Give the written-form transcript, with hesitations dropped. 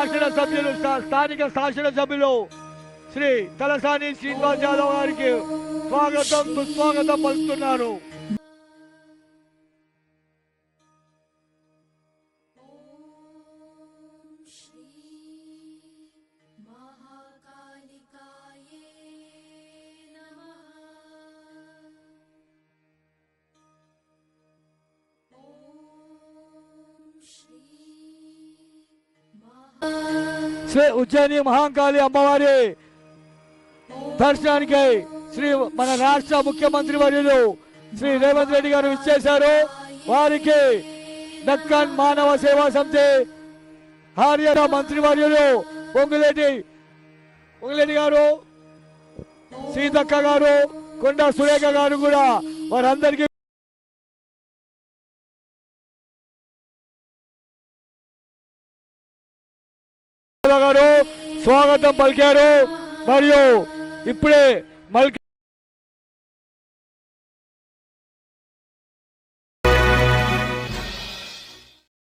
శాసనసభ్యులు స్థానిక శాసనసభ్యులు శ్రీ తలసాని శ్రీనివాస్ యాదవ్ గారికి స్వాగతం సుస్వాగతం పలుకుతున్నాను. శ్రీ ఉజ్జయిని మహాకాళి అమ్మవారి దర్శనానికి శ్రీ మన రాష్ట్ర ముఖ్యమంత్రి వర్యులు శ్రీ రేవంత్ రెడ్డి గారు ఇచ్చేశారు. వారికి దక్కన్ మానవ సేవా సమితి హర్యానా మంత్రి వర్యులు పొంగులేటి గారు, సీతక్క గారు, కొండా సురేఖ గారు కూడా వారందరికీ గారు స్వాగతం పలికారు. మరియు ఇప్పుడే